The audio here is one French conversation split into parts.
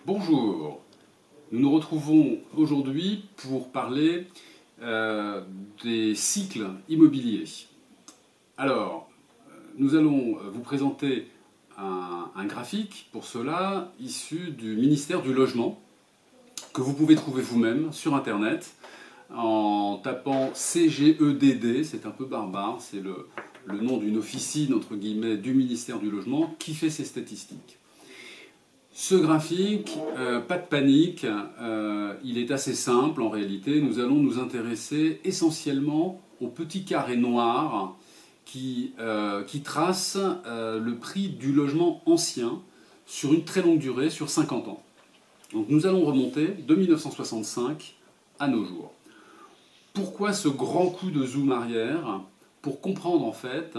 Bonjour, nous nous retrouvons aujourd'hui pour parler des cycles immobiliers. Alors, nous allons vous présenter un graphique pour cela issu du ministère du Logement que vous pouvez trouver vous-même sur Internet en tapant CGEDD, c'est un peu barbare, c'est le nom d'une officine entre guillemets du ministère du Logement qui fait ces statistiques. Ce graphique, pas de panique, il est assez simple en réalité. Nous allons nous intéresser essentiellement au petit carré noir qui trace le prix du logement ancien sur une très longue durée, sur 50 ans. Donc nous allons remonter de 1965 à nos jours. Pourquoi ce grand coup de zoom arrière? Pour comprendre en fait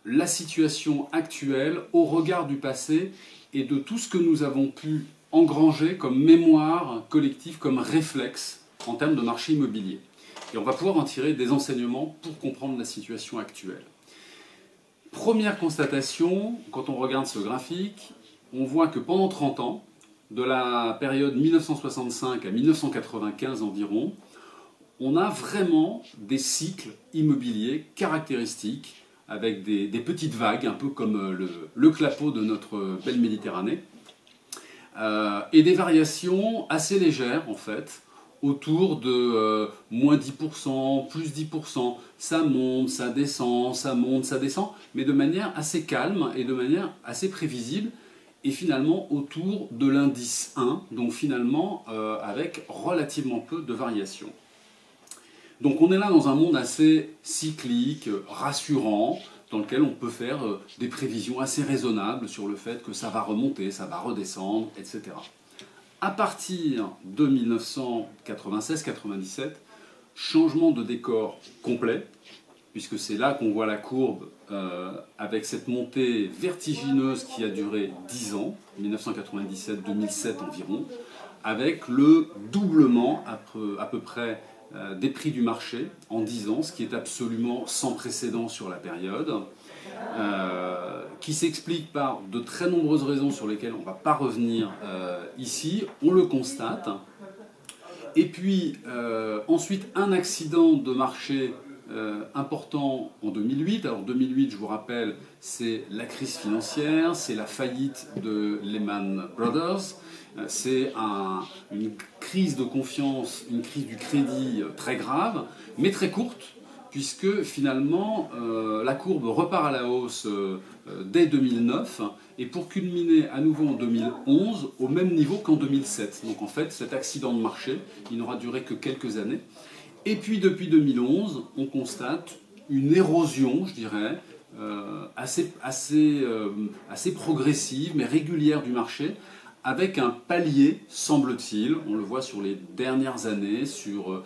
la situation actuelle au regard du passé et de tout ce que nous avons pu engranger comme mémoire collective, comme réflexe en termes de marché immobilier. Et on va pouvoir en tirer des enseignements pour comprendre la situation actuelle. Première constatation, quand on regarde ce graphique, on voit que pendant 30 ans, de la période 1965 à 1995 environ, on a vraiment des cycles immobiliers caractéristiques avec des petites vagues, un peu comme le clapot de notre belle Méditerranée, et des variations assez légères en fait, autour de moins 10%, plus 10%, ça monte, ça descend, ça monte, ça descend, mais de manière assez calme et de manière assez prévisible, et finalement autour de l'indice 1, donc finalement avec relativement peu de variations. Donc on est là dans un monde assez cyclique, rassurant, dans lequel on peut faire des prévisions assez raisonnables sur le fait que ça va remonter, ça va redescendre, etc. À partir de 1996-97, changement de décor complet, puisque c'est là qu'on voit la courbe avec cette montée vertigineuse qui a duré 10 ans, 1997-2007 environ, avec le doublement à peu près des prix du marché en 10 ans, ce qui est absolument sans précédent sur la période, qui s'explique par de très nombreuses raisons sur lesquelles on ne va pas revenir ici, on le constate. Et puis ensuite un accident de marché important en 2008. Alors 2008, je vous rappelle, c'est la crise financière, c'est la faillite de Lehman Brothers, c'est une crise de confiance, une crise du crédit très grave, mais très courte, puisque finalement la courbe repart à la hausse dès 2009, et pour culminer à nouveau en 2011 au même niveau qu'en 2007. Donc en fait, cet accident de marché, il n'aura duré que quelques années. Et puis depuis 2011, on constate une érosion, je dirais, assez progressive, mais régulière du marché, avec un palier, semble-t-il, on le voit sur les dernières années, sur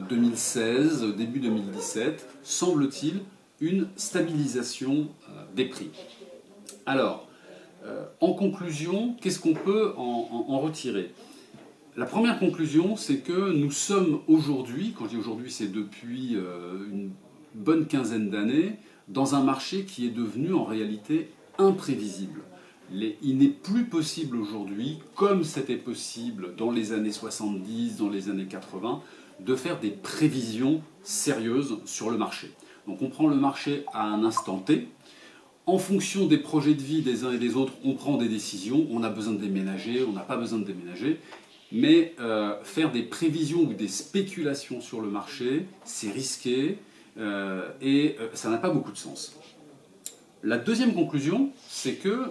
2016, début 2017, semble-t-il, une stabilisation des prix. Alors, en conclusion, qu'est-ce qu'on peut en retirer ? La première conclusion, c'est que nous sommes aujourd'hui, quand je dis aujourd'hui, c'est depuis une bonne quinzaine d'années, dans un marché qui est devenu en réalité imprévisible. Il n'est plus possible aujourd'hui, comme c'était possible dans les années 70, dans les années 80, de faire des prévisions sérieuses sur le marché. Donc on prend le marché à un instant T. En fonction des projets de vie des uns et des autres, on prend des décisions. On a besoin de déménager, on n'a pas besoin de déménager. Mais faire des prévisions ou des spéculations sur le marché, c'est risqué et ça n'a pas beaucoup de sens. La deuxième conclusion, c'est que,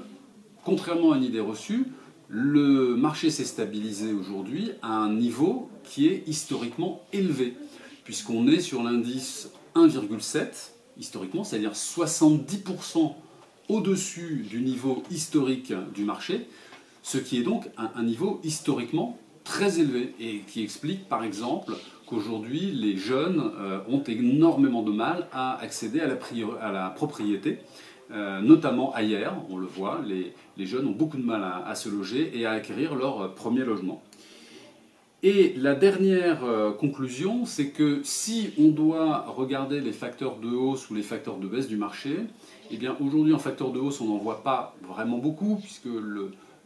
contrairement à une idée reçue, le marché s'est stabilisé aujourd'hui à un niveau qui est historiquement élevé, puisqu'on est sur l'indice 1,7 historiquement, c'est-à-dire 70% au-dessus du niveau historique du marché, ce qui est donc un niveau historiquement très élevé et qui explique par exemple qu'aujourd'hui les jeunes ont énormément de mal à accéder à la propriété, notamment ailleurs, on le voit, les jeunes ont beaucoup de mal à se loger et à acquérir leur premier logement. Et la dernière conclusion, c'est que si on doit regarder les facteurs de hausse ou les facteurs de baisse du marché, eh bien aujourd'hui en facteur de hausse on n'en voit pas vraiment beaucoup puisque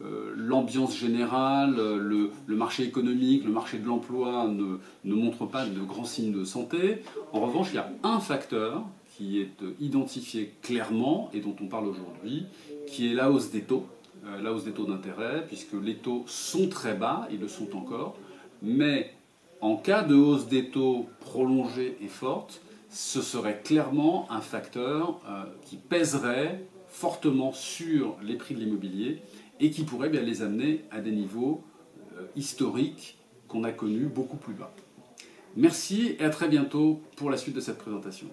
l'ambiance générale, le marché économique, le marché de l'emploi ne montrent pas de grands signes de santé. En revanche, il y a un facteur qui est identifié clairement et dont on parle aujourd'hui, qui est la hausse des taux d'intérêt, puisque les taux sont très bas, ils le sont encore, mais en cas de hausse des taux prolongée et forte, ce serait clairement un facteur qui pèserait fortement sur les prix de l'immobilier et qui pourrait bien les amener à des niveaux historiques qu'on a connus beaucoup plus bas. Merci et à très bientôt pour la suite de cette présentation.